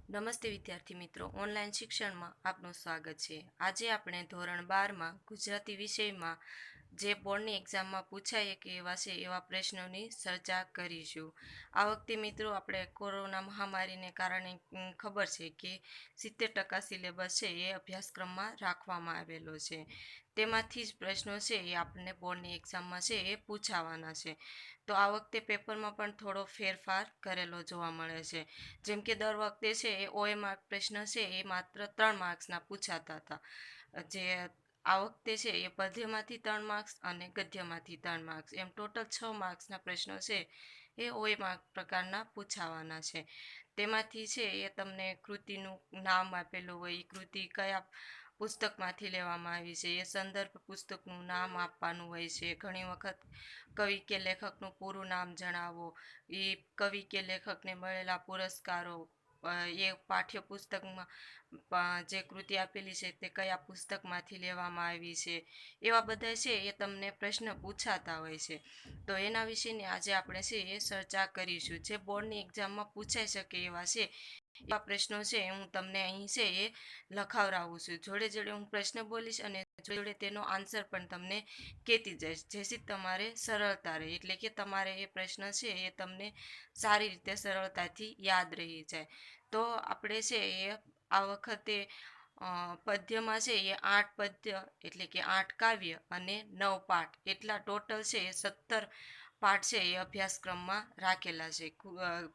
નમસ્તે વિદ્યાર્થી મિત્રો, ઓનલાઈન શિક્ષણમાં આપનું સ્વાગત છે. આજે આપણે ધોરણ 12માં ગુજરાતી વિષયમાં જે બોર્ડની એક્ઝામમાં પૂછાય કે એવા છે એવા પ્રશ્નોની ચર્ચા કરીશું. આ વખતે મિત્રો આપણે કોરોના મહામારીને કારણે ખબર છે કે 70% સિલેબસ છે એ અભ્યાસક્રમમાં રાખવામાં આવેલો છે. તેમાંથી જ પ્રશ્નો છે એ આપણને બોર્ડની એક્ઝામમાં છે એ પૂછાવાના છે. તો આ વખતે પેપરમાં પણ થોડો ફેરફાર કરેલો જોવા મળે છે. જેમ કે દર વખતે છે એ OMR પ્રશ્ન છે એ માત્ર 3 માર્ક્સના પૂછાતા હતા. જે આ વખતે છે એ પદ્યમાંથી 3 માર્ક્સ અને ગદ્યમાંથી 3 માર્ક્સ એમ ટોટલ 6 માર્ક્સના પ્રશ્નો છે એ OMR પ્રકારના પૂછાવાના છે. તેમાંથી છે એ તમને કૃતિનું નામ આપેલું હોય, એ કૃતિ કયા પુસ્તકમાંથી લેવામાં આવી છે, એ સંદર્ભ પુસ્તકનું નામ આપવાનું હોય છે. ઘણી વખત કવિ કે લેખકનું પૂરું નામ જણાવો, એ કવિ કે લેખકને મળેલા પુરસ્કારો, એ પાઠ્યપુસ્તકમાં જે કૃતિ આપેલી છે તે કયા પુસ્તકમાંથી લેવામાં આવી છે, એવા બધા છે એ તમને પ્રશ્ન પૂછાતા હોય છે. તો એના વિશેની આજે આપણે છે એ ચર્ચા કરીશું. જે બોર્ડની એક્ઝામમાં પૂછાઈ શકે એવા છે એવા પ્રશ્નો છે હું તમને અહીં છે એ લખાવડાવું છું. જોડે જોડે હું પ્રશ્ન બોલીશ અને જોડે તેનો આન્સર પણ તમને કહેતી જઈશ, જેથી તમારે સરળતા રહે, એટલે કે તમારે એ પ્રશ્ન છે એ તમને સારી રીતે સરળતાથી યાદ રહી જાય. તો આપણે છે એ આ વખતે પદ્યમાં છે એ 8 પદ્ય એટલે કે 8 કાવ્ય અને 9 પાઠ એટલા ટોટલ છે એ 17 પાઠ છે એ અભ્યાસક્રમમાં રાખેલા છે.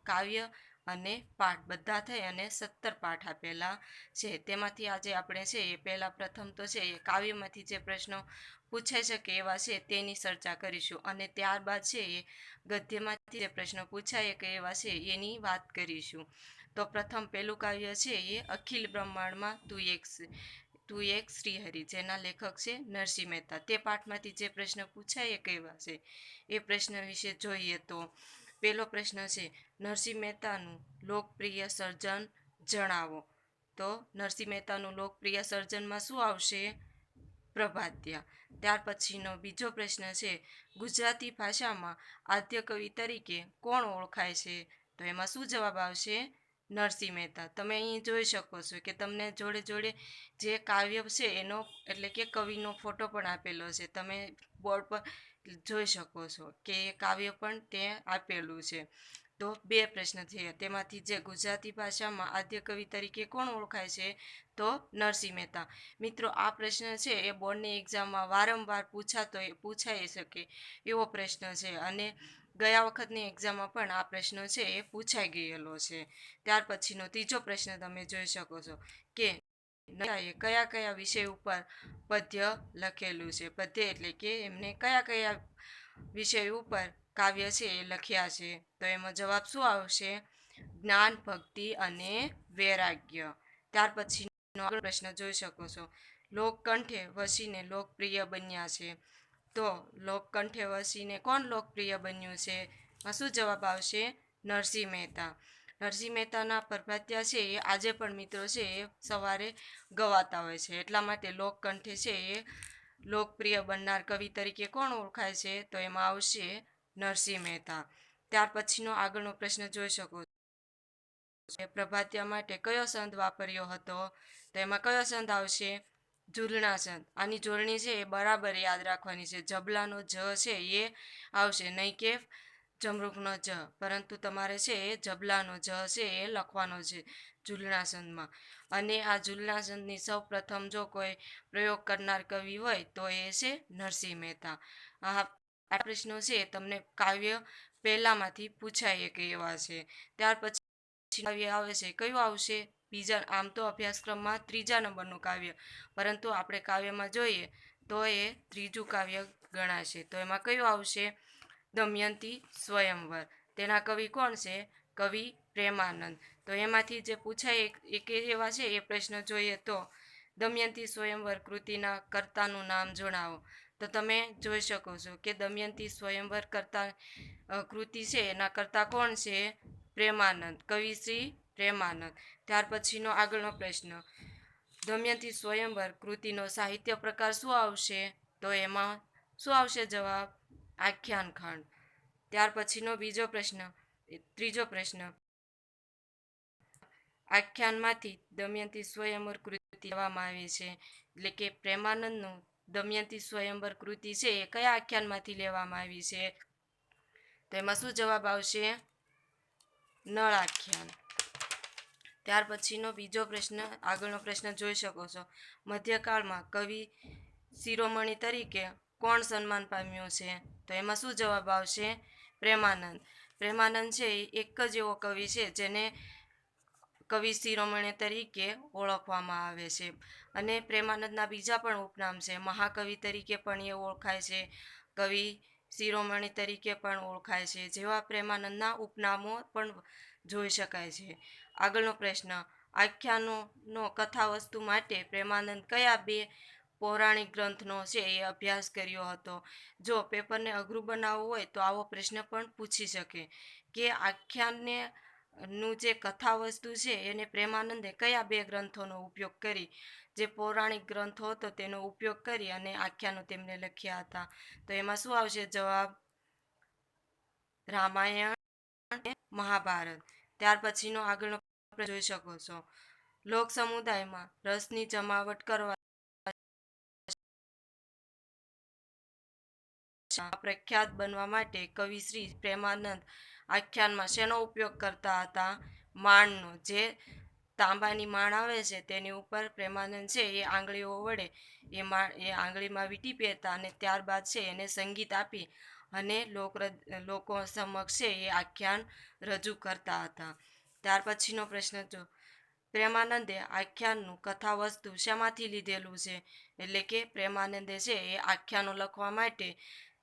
કાવ્ય અને પાઠ બધા થઈ અને 17 પાઠ આપેલા છે. તેમાંથી આજે આપણે છે એ પહેલાં પ્રથમ તો છે એ કાવ્યમાંથી જે પ્રશ્નો પૂછાઈ શકે એવા છે તેની ચર્ચા કરીશું અને ત્યારબાદ છે એ ગદ્યમાંથી જે પ્રશ્નો પૂછાય કે એવા છે એની વાત કરીશું. તો પ્રથમ પહેલું કાવ્ય છે એ અખિલ બ્રહ્માંડમાં તું એક શ્રીહરિ, જેના લેખક છે નરસિંહ મહેતા. તે પાઠમાંથી જે પ્રશ્ન પૂછાય કે એવા છે એ પ્રશ્ન વિશે જોઈએ તો પહેલો પ્રશ્ન છે નરસિંહ મહેતાનું લોકપ્રિય સર્જન જણાવો. તો નરસિંહ મહેતાનું લોકપ્રિય સર્જનમાં શું આવશે? પ્રભાતિયા. ત્યાર પછીનો બીજો પ્રશ્ન છે ગુજરાતી ભાષામાં આદ્ય કવિ તરીકે કોણ ઓળખાય છે? તો એમાં શું જવાબ આવશે? નરસિંહ મહેતા. તમે અહીં જોઈ શકો છો કે તમને જોડે જોડે જે કાવ્ય છે એનો એટલે કે કવિનો ફોટો પણ આપેલો છે. તમે બોર્ડ પર જોઈ શકો છો કે એ કાવ્ય પણ તે આપેલું છે. તો બે પ્રશ્ન થયા. તેમાંથી જે ગુજરાતી ભાષામાં આદ્ય કવિ તરીકે કોણ ઓળખાય છે? તો નરસિંહ મહેતા. મિત્રો, આ પ્રશ્ન છે એ બોર્ડની એક્ઝામમાં વારંવાર પૂછાઈ શકે એવો પ્રશ્ન છે અને ગયા વખતની એક્ઝામમાં પણ આ પ્રશ્ન છે એ પૂછાઈ ગયેલો છે. ત્યાર પછીનો ત્રીજો પ્રશ્ન તમે જોઈ શકો છો કે કયા કયા વિષય ઉપર પદ્ય લખેલું છે. પદ્ય એટલે કે એમને કયા કયા વિષય ઉપર કાવ્ય છે એ લખ્યા છે? તો એમાં જવાબ શું આવશે? જ્ઞાન, ભક્તિ અને વૈરાગ્ય. ત્યાર પછીનો પ્રશ્ન જોઈ શકો છો, લોકકંઠે વસીને લોકપ્રિય બન્યા છે. તો લોકકંઠે વસીને કોણ લોકપ્રિય બન્યું છે? શું જવાબ આવશે? નરસિંહ મહેતા. નરસિંહ મહેતાના પ્રભાતિયા છે એ આજે પણ મિત્રો છે એ સવારે ગવાતા હોય છે. એટલા માટે લોકકંઠે છે એ લોકપ્રિય બનનાર કવિ તરીકે કોણ ઓળખાય છે? તો એમાં આવશે નરસિંહ મહેતા. ત્યાર પછીનો આગળનો પ્રશ્ન જોઈ શકો છો, પ્રભાતિયા માટે કયો સંદ વાપર્યો હતો? તો એમાં કયો સંદ આવશે? ઝૂલણા સંદ. આની જોડણી છે એ બરાબર યાદ રાખવાની છે. જબલાનો જ છે એ આવશે, નહીં કે જમરૂખનો જ, પરંતુ તમારે છે એ જબલાનો જ છે એ લખવાનો છે ઝૂલણા સંદમાં. અને આ ઝૂલણા સંદની સૌ પ્રથમ જો કોઈ પ્રયોગ કરનાર કવિ હોય તો એ છે નરસિંહ મહેતા. આ પ્રશ્નો છે તમને કાવ્ય પહેલામાંથી પૂછાય કે એવા છે. ત્યાર પછી કાવ્ય આવે છે કયું આવશે? બીજા. આમ તો અભ્યાસક્રમમાં 3જા નંબરનું કાવ્ય, પરંતુ આપણે કાવ્યમાં જોઈએ તો એ 3જું કાવ્ય ગણાશે. તો એમાં કયું આવશે? દમયંતી સ્વયંવર. તેના કવિ કોણ છે? કવિ પ્રેમાનંદ. તો એમાંથી જે પૂછાય એક એવા છે એ પ્રશ્ન જોઈએ તો દમયંતી સ્વયંવર કૃતિના કર્તાનું નામ જણાવો. તો તમે જોઈ શકો છો કે દમયંતી સ્વયંવર કરતા કૃતિ છે એના કર્તા કોણ છે? પ્રેમાનંદ, કવિ શ્રી પ્રેમાનંદ. ત્યાર પછીનો આગળનો પ્રશ્ન, દમયંતી સ્વયંવર કૃતિનો સાહિત્ય પ્રકાર શું આવશે? તો એમાં શું આવશે જવાબ? આખ્યાન ખંડ. ત્યાર પછીનો ત્રીજો પ્રશ્ન, આખ્યાનમાંથી દમયંતી સ્વયંવર કૃતિ લેવામાં આવી છે, એટલે કે પ્રેમાનંદનું દમયંતી સ્વયંવર કૃતિ છે એ કયા આખ્યાનમાંથી લેવામાં આવી છે? તો એમાં શું જવાબ આવશે? નળ આખ્યાન. ત્યાર પછીનો બીજો પ્રશ્ન, આગળનો પ્રશ્ન જોઈ શકો છો. મધ્યકાળમાં કવિ શિરોમણી તરીકે કોણ સન્માન પામ્યું છે? તો એમાં શું જવાબ આવશે? પ્રેમાનંદ. પ્રેમાનંદ છે એ એક જ એવો કવિ છે જેને કવિ શિરોમણી તરીકે ઓળખવામાં આવે છે. અને પ્રેમાનંદના બીજા પણ ઉપનામ છે. મહાકવિ તરીકે પણ એ ઓળખાય છે, કવિ શિરોમણી તરીકે પણ ઓળખાય છે. જેવા પ્રેમાનંદના ઉપનામો પણ જોઈ શકાય છે. આગળનો પ્રશ્ન, આખ્યાનોનો કથાવસ્તુ માટે પ્રેમાનંદ કયા બે પૌરાણિક ગ્રંથનો છે એ અભ્યાસ કર્યો હતો? જો પેપરને અઘરું બનાવવું હોય તો આવો પ્રશ્ન પણ પૂછી શકે કે આખ્યાનને નું જે કથાવસ્તુ છે એને પ્રેમાનંદે કયા બે ગ્રંથોનો ઉપયોગ કરી, જે પૌરાણિક ગ્રંથો હતો તેનો ઉપયોગ કરી અને આખ્યાનો તેમને લખ્યા હતા? તો એમાં શું આવશે જવાબ? રામાયણ અને મહાભારત. ત્યાર પછીનો આગળનો જોઈ શકો છો. લોક સમુદાયમાં રસની જમાવટ કરવા પ્રખ્યાત બનવા માટે કવિ શ્રી પ્રેમાનંદ આખ્યાનમાં શેનો ઉપયોગ કરતા હતા? માણનો. જે તાંબાની માણ આવે છે તેની ઉપર પ્રેમાનંદ છે એ આંગળીઓ વડે એ આંગળીમાં વીંટી પહેરતા અને ત્યારબાદ છે એને સંગીત આપી અને લોકો સમક્ષ છે એ આખ્યાન રજૂ કરતા હતા. ત્યાર પછીનો પ્રશ્ન જો, પ્રેમાનંદે આખ્યાનનું કથાવસ્તુ શેમાંથી લીધેલું છે? એટલે કે પ્રેમાનંદે છે એ આખ્યાનો લખવા માટે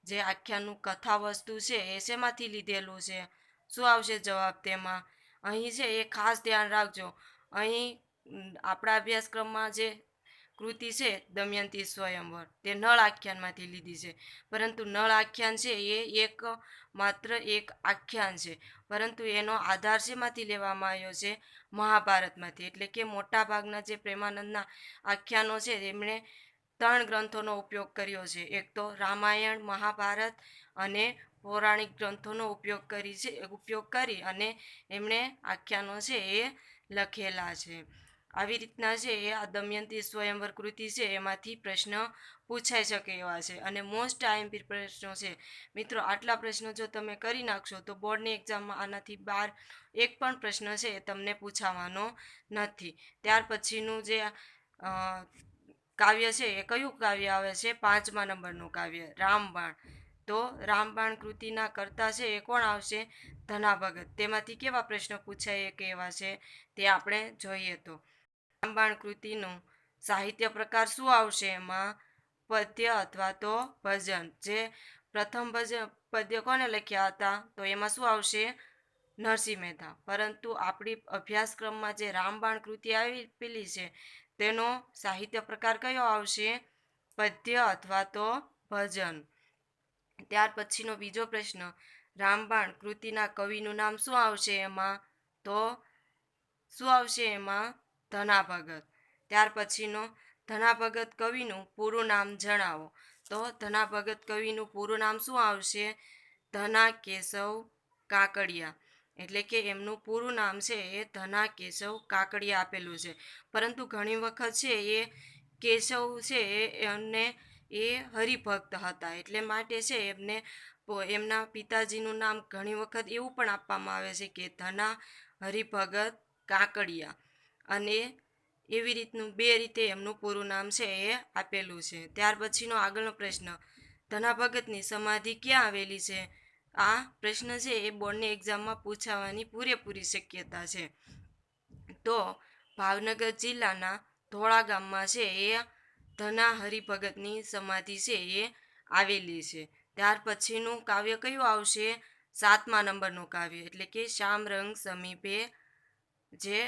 જે આખ્યાનનું કથાવસ્તુ છે એ શેમાંથી લીધેલું છે? શું આવશે જવાબ તેમાં? અહીં છે એ ખાસ ધ્યાન રાખજો. અહીં આપણા અભ્યાસક્રમમાં જે કૃતિ છે દમયંતી સ્વયંવર તે નળ આખ્યાનમાંથી લીધી છે, પરંતુ નળ આખ્યાન છે એ માત્ર એક આખ્યાન છે, પરંતુ એનો આધાર શેમાંથી લેવામાં આવ્યો છે? મહાભારતમાંથી. એટલે કે મોટાભાગના જે પ્રેમાનંદના આખ્યાનો છે એમણે 3 ગ્રંથોનો ઉપયોગ કર્યો છે. એક તો રામાયણ, મહાભારત અને પૌરાણિક ગ્રંથોનો ઉપયોગ કરી અને એમણે આખ્યાનો છે એ લખેલા છે. આવી રીતના છે એ આ દમયંતી સ્વયંવર કૃતિ છે એમાંથી પ્રશ્ન પૂછાઈ શકે એવા છે અને મોસ્ટ આઈએમપી પ્રશ્નો છે. મિત્રો, આટલા પ્રશ્નો જો તમે કરી નાખશો તો બોર્ડની એક્ઝામમાં આનાથી બહાર એક પણ પ્રશ્ન છે એ તમને પૂછાવાનો નથી. ત્યાર પછીનું જે કાવ્ય છે એ કયું કાવ્ય આવે છે? 5મા નંબરનું કાવ્ય રામબાણ. તો રામબાણ કૃતિના કર્તા છે એ કોણ આવશે? ધના ભગત. તેમાંથી કેવા પ્રશ્નો પૂછાય કે એવા છે તે આપણે જોઈએ. તો રામબાણ કૃતિનું સાહિત્ય પ્રકાર શું આવશે? એમાં પદ્ય અથવા તો ભજન. જે પ્રથમ પદ્ય કોને લખ્યા હતા? તો એમાં શું આવશે? નરસિંહ મહેતા. પરંતુ આપણી અભ્યાસક્રમમાં જે રામબાણ કૃતિ આવેલી છે તેનો સાહિત્ય પ્રકાર કયો આવશે? પદ્ય અથવા તો ભજન. ત્યાર પછીનો બીજો પ્રશ્ન, રામબાણ કૃતિના કવિનું નામ શું આવશે એમાં? તો શું આવશે એમાં? ધના ભગત. ત્યાર પછીનો, ધના ભગત કવિનું પૂરું નામ જણાવો. તો ધના ભગત કવિનું પૂરું નામ શું આવશે? ધના કેશવ કાકડિયા. એટલે કે એમનું પૂરું નામ છે એ ધના કેશવ કાકડિયા આપેલું છે, પરંતુ ઘણી વખત છે એ કેશવ છે એમને એ હરિભક્ત હતા, એટલે માટે છે એમને એમના પિતાજીનું નામ ઘણી વખત એવું પણ આપવામાં આવે છે કે ધના હરિભગત કાકડિયા, અને એવી રીતનું 2 રીતે એમનું પૂરું નામ છે એ આપેલું છે. ત્યાર પછીનો આગળનો પ્રશ્ન, ધના ભગતની સમાધિ ક્યાં આવેલી છે? આ પ્રશ્ન છે એ બોર્ડની એક્ઝામમાં પૂછાવાની પૂરેપૂરી શક્યતા છે. તો ભાવનગર જિલ્લાના ધોળા ગામમાં છે એ ધના હરિભગતની સમાધિ છે એ આવેલી છે. ત્યાર પછીનું કાવ્ય કયું આવશે? 7મા નંબરનું કાવ્ય, એટલે કે શ્યામ રંગ સમીપે. જે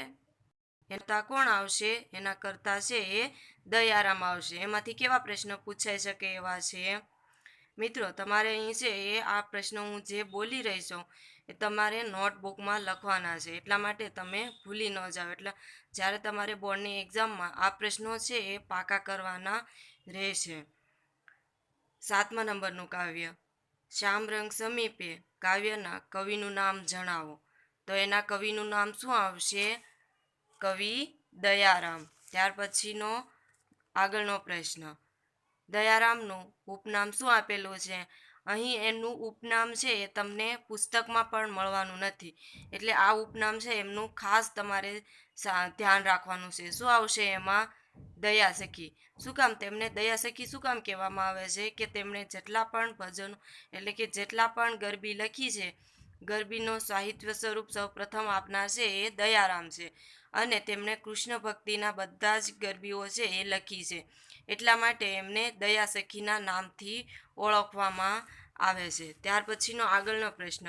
એના કોણ આવશે? એના કરતા છે એ દયારામ આવશે. એમાંથી કેવા પ્રશ્નો પૂછાઈ શકે એવા છે? મિત્રો, તમારે અહીં છે એ આ પ્રશ્નો હું જે બોલી રહી છું એ તમારે નોટબુકમાં લખવાના છે, એટલા માટે તમે ભૂલી ન જાઓ. એટલે જ્યારે તમારે બોર્ડની એક્ઝામમાં આ પ્રશ્નો છે એ પાકા કરવાના રહેશે. 7મા નંબરનું કાવ્ય શ્યામ રંગ સમીપે, કાવ્યના કવિનું નામ જણાવો. તો એના કવિનું નામ શું આવશે? કવિ દયારામ. ત્યાર પછીનો આગળનો પ્રશ્ન, દયારામનું ઉપનામ શું આપેલું છે? અહીં એનું ઉપનામ છે એ તમને પુસ્તકમાં પણ મળવાનું નથી, એટલે આ ઉપનામ છે એમનું ખાસ તમારે ધ્યાન રાખવાનું છે. શું આવશે એમાં? દયા સખી. શું કામ તેમને દયા સખી શું કામ કહેવામાં આવે છે? કે તેમણે જેટલા પણ ભજનો એટલે કે જેટલા પણ ગરબી લખી છે, ગરબીનો સાહિત્ય સ્વરૂપ સૌપ્રથમ આપનાર છે એ દયારામ છે, અને તેમણે કૃષ્ણ ભક્તિના બધા જ ગરબીઓ છે એ લખી છે, એટલા માટે એમને દયા સખીના નામથી ઓળખવામાં આવે છે. ત્યાર પછીનો આગળનો પ્રશ્ન,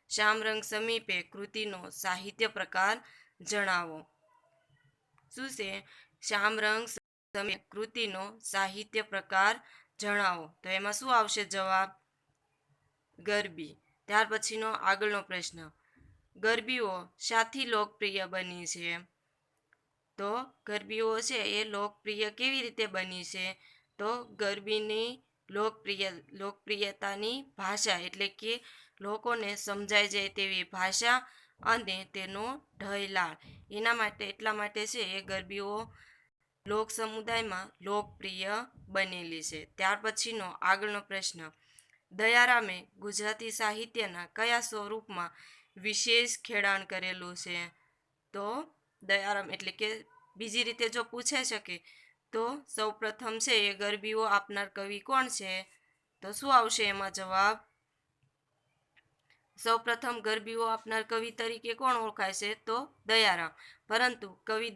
શ્યામરંગ સમીપે કૃતિનો સાહિત્ય પ્રકાર જણાવો. શું છે? શ્યામરંગ સમીપે કૃતિનો સાહિત્ય પ્રકાર જણાવો. તો એમાં શું આવશે જવાબ? ગરબી. ત્યાર પછીનો આગળનો પ્રશ્ન, ગરબીઓ શાથી લોકપ્રિય બની છે? તો ગરબીઓ છે એ લોકપ્રિય કેવી રીતે બની છે? તો ગરબીની લોકપ્રિયતાની ભાષા એટલે કે લોકોને સમજાઈ જાય તેવી ભાષા અને તેનો ઢયલાળ, એના માટે એટલા માટે છે એ ગરબીઓ લોક સમુદાયમાં લોકપ્રિય બનેલી છે. ત્યાર પછીનો આગળનો પ્રશ્ન, દયારામે ગુજરાતી સાહિત્યના કયા સ્વરૂપમાં વિશેષ ખેડાણ કરેલું છે? તો દયારામ એટલે કે બીજી રીતે જો પૂછાઈ શકે તો સૌપ્રથમ છે એ ગરબીઓ આપનાર કવિ કોણ છે? તો શું આવશે એમાં જવાબ? સૌપ્રથમ ગરબીઓ આપનાર કવિ તરીકે કોણ ઓળખાય છે? તો દયારામ. પરંતુ કવિ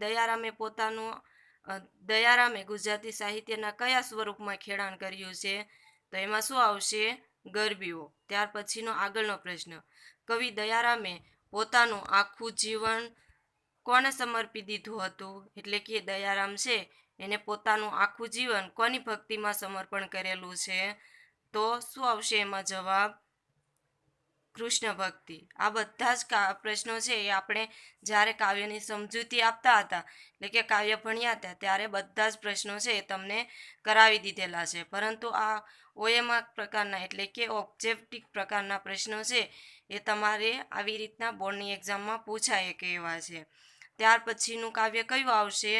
દયારામે ગુજરાતી સાહિત્યના કયા સ્વરૂપમાં ખેડાણ કર્યું છે? તો એમાં શું આવશે? ગરબીઓ. ત્યાર પછીનો આગળનો પ્રશ્ન, કવિ દયારામે પોતાનું આખું જીવન કોને સમર્પી દીધું હતું? એટલે કે દયારામ છે એને પોતાનું આખું જીવન કોની ભક્તિમાં સમર્પણ કરેલું છે? તો શું આવશે એમાં જવાબ? કૃષ્ણ ભક્તિ. આ બધા જ પ્રશ્નો છે એ આપણે જ્યારે કાવ્યની સમજૂતી આપતા હતા એટલે કે કાવ્ય ભણ્યા હતા ત્યારે બધા જ પ્રશ્નો છે એ તમને કરાવી દીધેલા છે, પરંતુ આ ઓએમઆર પ્રકારના એટલે કે ઓબ્જેક્ટિવ પ્રકારના પ્રશ્નો છે એ તમારે આવી રીતના બોર્ડની એક્ઝામમાં પૂછાય કે એવા છે. ત્યાર પછીનું કાવ્ય કયું આવશે?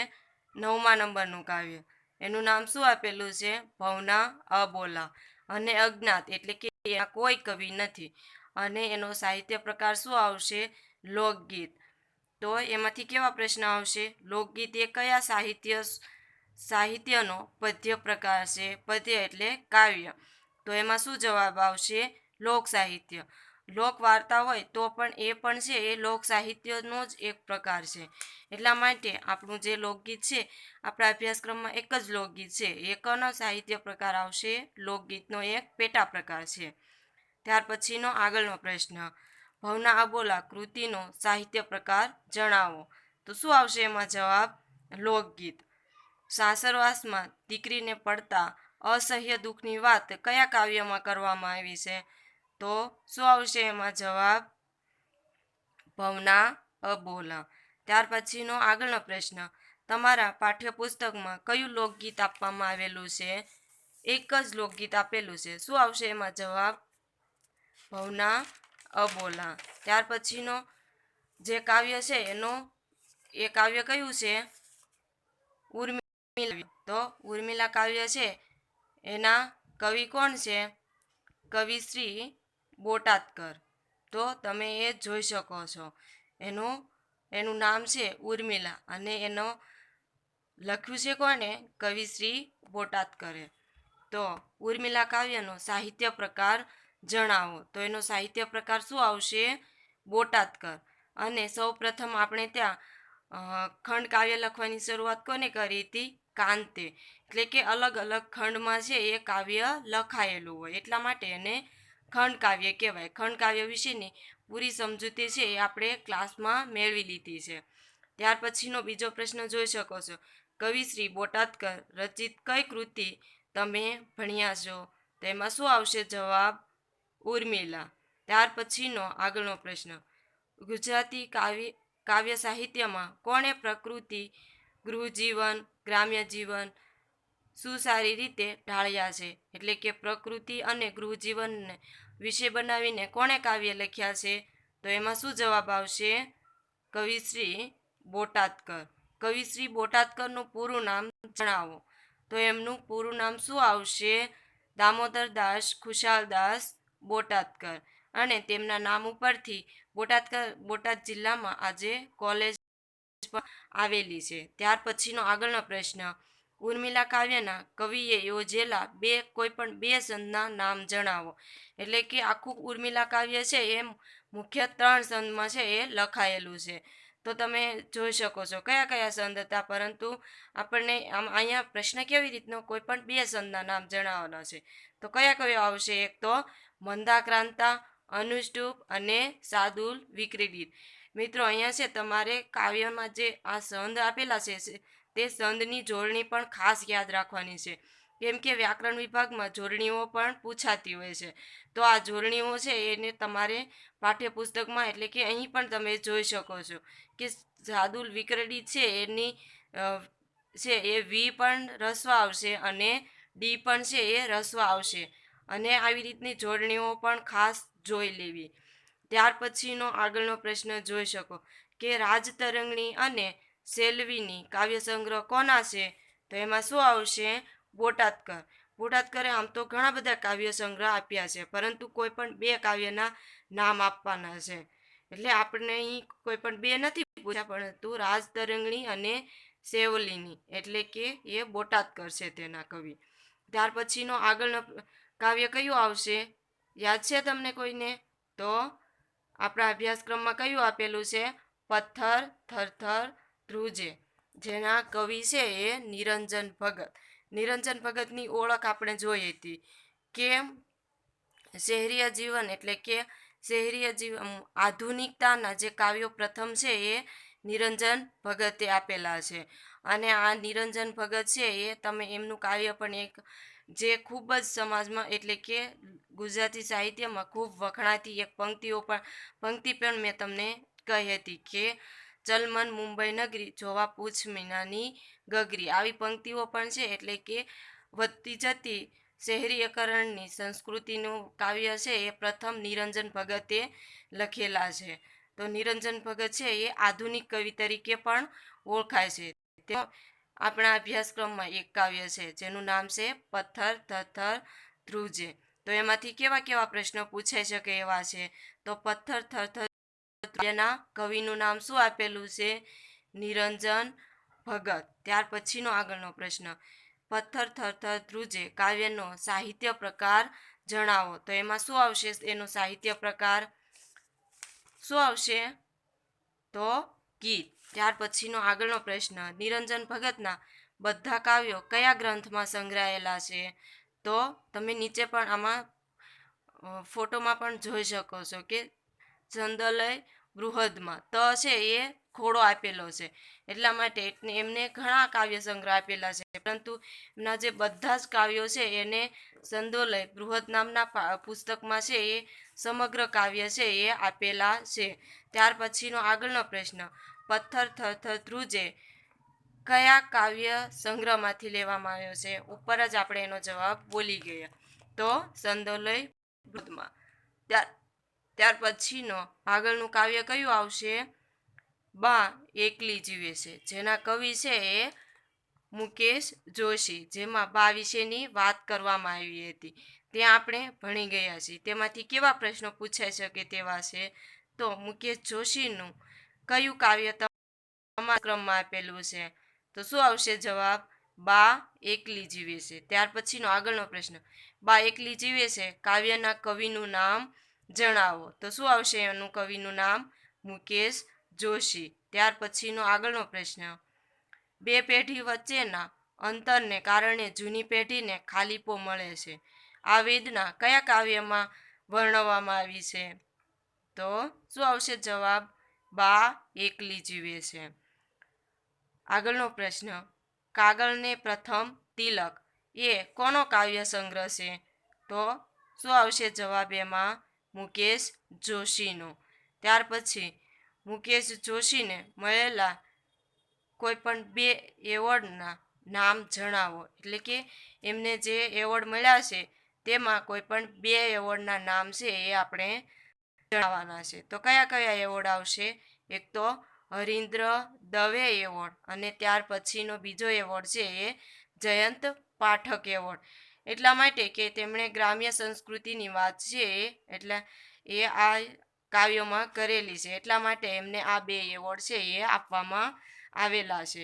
9મા નંબરનું કાવ્ય. એનું નામ શું આપેલું છે? ભવના અબોલા. અને અજ્ઞાત એટલે કે એમાં કોઈ કવિ નથી, અને એનો સાહિત્ય પ્રકાર શું આવશે? લોકગીત. તો એમાંથી કેવા પ્રશ્ન આવશે? લોકગીત એ કયા સાહિત્યનો પદ્ય પ્રકાર છે? પદ્ય એટલે કાવ્ય. તો એમાં શું જવાબ આવશે? લોક સાહિત્ય. લોક વાર્તા હોય તો પણ એ પણ છે એ લોક સાહિત્યનો જ એક પ્રકાર છે, એટલા માટે આપણું જે લોકગીત છે આપણા અભ્યાસક્રમમાં એક જ લોકગીત છે, એ કનો સાહિત્ય પ્રકાર આવશે? લોકગીતનો એક પેટા પ્રકાર છે. ત્યાર પછીનો આગળનો પ્રશ્ન, ભવના અબોલા કૃતિનો સાહિત્ય પ્રકાર જણાવો. તો શું આવશે એમાં જવાબ? લોકગીત. સાસરવાસમાં દીકરીને પડતા અસહ્ય દુઃખની વાત કયા કાવ્યમાં કરવામાં આવી છે? તો શું આવશે એમાં જવાબ? ભવના અબોલા. ત્યાર પછીનો આગળનો પ્રશ્ન, તમારા પાઠ્યપુસ્તકમાં કયું લોકગીત આપવામાં આવેલું છે? એક જ લોકગીત આપેલું છે. શું આવશે એમાં જવાબ? ભવના અબોલા. ત્યાર પછીનો જે કાવ્ય છે એ કાવ્ય કયું છે? ઉર્મિલા. તો ઉર્મિલા કાવ્ય છે એના કવિ કોણ છે? કવિ શ્રી બોટાદકર. તો તમે એ જોઈ શકો છો, એનું નામ છે ઉર્મિલા, અને એનો લખ્યું છે કોને? કવિ શ્રી બોટાદકરે. તો ઉર્મિલા કાવ્યનો સાહિત્ય પ્રકાર જણાવો. તો એનો સાહિત્ય પ્રકાર શું આવશે? બોટાદકર. અને સૌ પ્રથમ આપણે ત્યાં ખંડ કાવ્ય લખવાની શરૂઆત કોને કરી હતી? કાંતે. એટલે કે અલગ અલગ ખંડમાં છે એ કાવ્ય લખાયેલું હોય એટલા માટે એને ખંડ કાવ્ય કહેવાય. ખંડ કાવ્ય વિશેની પૂરી સમજૂતી છે એ આપણે ક્લાસમાં મેળવી લીધી છે. ત્યાર પછીનો બીજો પ્રશ્ન જોઈ શકો છો, કવિ શ્રી બોટાદકર રચિત કઈ કૃતિ તમે ભણ્યા છો? તો એમાં શું આવશે જવાબ? ઉર્મિલા. ત્યાર પછીનો આગળનો પ્રશ્ન, ગુજરાતી કાવ્ય સાહિત્યમાં કોણે પ્રકૃતિ, ગૃહજીવન, ગ્રામ્ય જીવન સુસારી રીતે ઢાળ્યા છે? એટલે કે પ્રકૃતિ અને ગૃહજીવનને વિષય બનાવીને કોણે કાવ્ય લખ્યા છે? તો એમાં શું જવાબ આવશે? કવિ શ્રી બોટાદકર. કવિશ્રી બોટાદકરનું પૂરું નામ જણાવો. તો એમનું પૂરું નામ શું આવશે? દામોદરદાસ ખુશાલદાસ બોટાદકર. અને તેમના નામ ઉપરથી બોટાદ જિલ્લામાં આજે કોલેજ પણ આવેલી છે. ત્યાર પછીનો આગળનો પ્રશ્ન, ઉર્મિલા કાવ્યના કવિએ યોજેલા કોઈ પણ બે સંતના નામ જણાવો. એટલે કે આખું ઉર્મિલા કાવ્ય છે એ મુખ્ય 3 સંતમાં છે એ લખાયેલું છે. તો તમે જોઈ શકો છો કયા કયા સંત હતા, પરંતુ આપણને અહીંયા પ્રશ્ન કેવી રીતનો કોઈ પણ બે સંતના નામ જણાવવાના છે. તો કયા કયા આવશે? એક તો મંદાક્રાંતા, અનુષ્ટુપ અને સાદુલ વિક્રીડિત. મિત્રો અહીંયા છે તમારે કાવ્યમાં જે આ સંદ આપેલા છે તે સંદની જોડણી પણ ખાસ યાદ રાખવાની છે, કેમ કે વ્યાકરણ વિભાગમાં જોડણીઓ પણ પૂછાતી હોય છે. તો આ જોડણીઓ છે એને તમારે પાઠ્યપુસ્તકમાં, એટલે કે અહીં પણ તમે જોઈ શકો છો કે સાદુલ વિક્રીડિત છે એની છે એ વી પણ રસ્વ આવશે અને ડી પણ છે એ રસ્વ આવશે, અને આવી રીતની જોડણીઓ પણ ખાસ જોઈ લેવી. ત્યાર પછીનો આગળનો પ્રશ્ન જોઈ શકો કે રાજતરંગણી અને સેલ્વીની કાવ્ય સંગ્રહ કોના છે? તો એમાં શું આવશે? બોટાદકર. બોટાદકરે આમ તો ઘણા બધા કાવ્ય સંગ્રહ આપ્યા છે, પરંતુ કોઈ પણ બે કાવ્યના નામ આપવાના છે. એટલે આપણને અહીં કોઈ પણ બે નથી પૂછ્યા, પરંતુ રાજતરંગણી અને સેવલીની, એટલે કે એ બોટાદકર છે તેના કવિ. ત્યાર પછીનો આગળનો કાવ્ય કયું આવશે? યાદ છે તમને કોઈને? તો આપણા અભ્યાસક્રમમાં કયું આપેલું છે? પથ્થર થરથર ધ્રુજે, જેના કવિ છે એ નિરંજન ભગત. નિરંજન ભગતની ઓળખ આપણે જોઈ હતી કે શહેરીય જીવન, એટલે કે શહેરીય જીવન આધુનિકતાના જે કાવ્યો પ્રથમ છે એ નિરંજન ભગતે આપેલા છે. અને આ નિરંજન ભગત છે એ તમે એમનું કાવ્ય પણ એક જે ખૂબ જ સમાજમાં, એટલે કે ગુજરાતી સાહિત્યમાં ખૂબ વખણાતી એક પંક્તિ પણ મેં તમને કહી હતી કે ચલમન મુંબઈ નગરી જોવા પૂછ મીનાની ગગરી. આવી પંક્તિઓ પણ છે, એટલે કે વધતી જતી શહેરીકરણની સંસ્કૃતિનું કાવ્ય છે એ પ્રથમ નિરંજન ભગતે લખેલા છે. તો નિરંજન ભગત છે એ આધુનિક કવિ તરીકે પણ ઓળખાય છે. તે આપણા અભ્યાસક્રમમાં એક કાવ્ય છે જેનું નામ છે પથ્થર થરથર ધ્રુજે. તો એમાંથી કેવા કેવા પ્રશ્નો પૂછાઈ શકે એવા છે? તો પથ્થર થરથર ના કવિનું નામ શું આપેલું છે? નિરંજન ભગત. ત્યાર પછીનો આગળનો પ્રશ્ન, પથ્થર થરથર ધ્રુજે કાવ્યનો સાહિત્ય પ્રકાર જણાવો. તો એમાં શું આવશે? એનો સાહિત્ય પ્રકાર શું આવશે? તો ગીત. ત્યાર પછીનો આગળનો પ્રશ્ન, નિરંજન ભગતના બધા કાવ્યો કયા ગ્રંથમાં સંગ્રહાયેલા છે? તો તમે નીચે પણ આમાં ફોટોમાં પણ જોઈ શકો છો કે સંદલય બૃહદમાં ત છે એ ખોડો આપેલો છે, એટલા માટે એમને ઘણા કાવ્ય સંગ્રહ આપેલા છે, પરંતુ એમના જે બધા જ કાવ્યો છે એને સંદોલય બૃહદ નામના પુસ્તકમાં છે એ સમગ્ર કાવ્ય છે એ આપેલા છે. ત્યાર પછીનો આગળનો પ્રશ્ન, પથ્થર થરથર ધ્રુજે કયા કાવ્ય સંગ્રહમાંથી લેવામાં આવ્યો છે? ઉપર જ આપણે એનો જવાબ બોલી ગયા, તો સંદોલય બૃહદમાં. ત્યાર પછીનો આગળનું કાવ્ય કયું આવશે? બા એકલી જીવે છે, જેના કવિ છે એ મુકેશ જોશી, જેમાં બા વિશેની વાત કરવામાં આવી હતી. ત્યાં આપણે ભણી ગયા છીએ. તેમાંથી કેવા પ્રશ્નો પૂછાઈ શકે તેવા છે? તો મુકેશ જોશીનું કયું કાવ્ય તમારા ક્રમમાં આપેલું છે? તો શું આવશે જવાબ? બા એકલી જીવે છે. ત્યાર પછીનો આગળનો પ્રશ્ન, બા એકલી જીવે છે કાવ્યના કવિનું નામ જણાવો. તો શું આવશે એનું કવિનું નામ? મુકેશ જોશી. ત્યાર પછીનો આગળનો પ્રશ્ન, બે પેઢી વચ્ચેના અંતરને કારણે જૂની પેઢીને ખાલીપો મળે છે. આ વેદના કયા કાવ્યમાં વર્ણવવામાં આવી છે? તો શું આવશે જવાબ? બા એકલી જીવે છે. આગળનો પ્રશ્ન, કાગળને પ્રથમ તિલક એ કોનો કાવ્ય સંગ્રહ છે? તો શું આવશે જવાબ એમાં? મુકેશ જોશીનો. ત્યાર પછી મુકેશ જોશીને મળેલા કોઈ પણ બે એવોર્ડના નામ જણાવો. એટલે કે એમને જે એવોર્ડ મળ્યા છે તેમાં કોઈ પણ બે એવોર્ડના નામ છે એ આપણે જણાવવાના છે. તો કયા કયા એવોર્ડ આવશે? એક તો હરીન્દ્ર દવે એવોર્ડ અને ત્યાર પછીનો બીજો એવોર્ડ છે એ જયંત પાઠક એવોર્ડ. એટલા માટે કે તેમણે ગ્રામ્ય સંસ્કૃતિની વાત છે એટલે એ આ કાવ્યોમાં કરેલી છે, એટલા માટે એમને આ 2 એવોર્ડ છે એ આપવામાં આવેલા છે.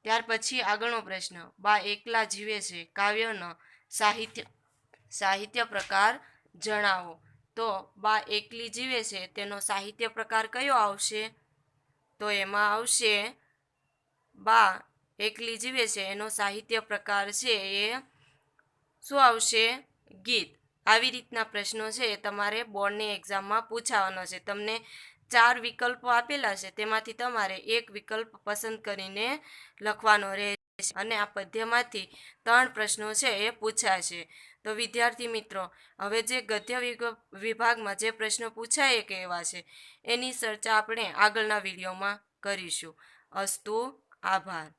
ત્યાર પછી આગળનો પ્રશ્ન, બા એકલા જીવે છે કાવ્યનો સાહિત્ય પ્રકાર જણાવો. તો બા એકલી જીવે છે તેનો સાહિત્ય પ્રકાર કયો આવશે? તો એમાં આવશે બા એકલી જીવે છે એનો સાહિત્ય પ્રકાર છે એ શું આવશે? ગીત. આવી રીતના પ્રશ્નો છે એ તમારે બોર્ડની એક્ઝામમાં પૂછાવાનો છે. તમને 4 વિકલ્પો આપેલા છે, તેમાંથી તમારે એક વિકલ્પ પસંદ કરીને લખવાનો રહેશે અને આ પદ્યમાંથી 3 પ્રશ્નો છે એ પૂછાશે. તો વિદ્યાર્થી મિત્રો, હવે જે ગદ્ય વિભાગમાં જે પ્રશ્નો પૂછાય કે એવા છે એની ચર્ચા આપણે આગળના વિડીયોમાં કરીશું. અસ્તુ. આભાર.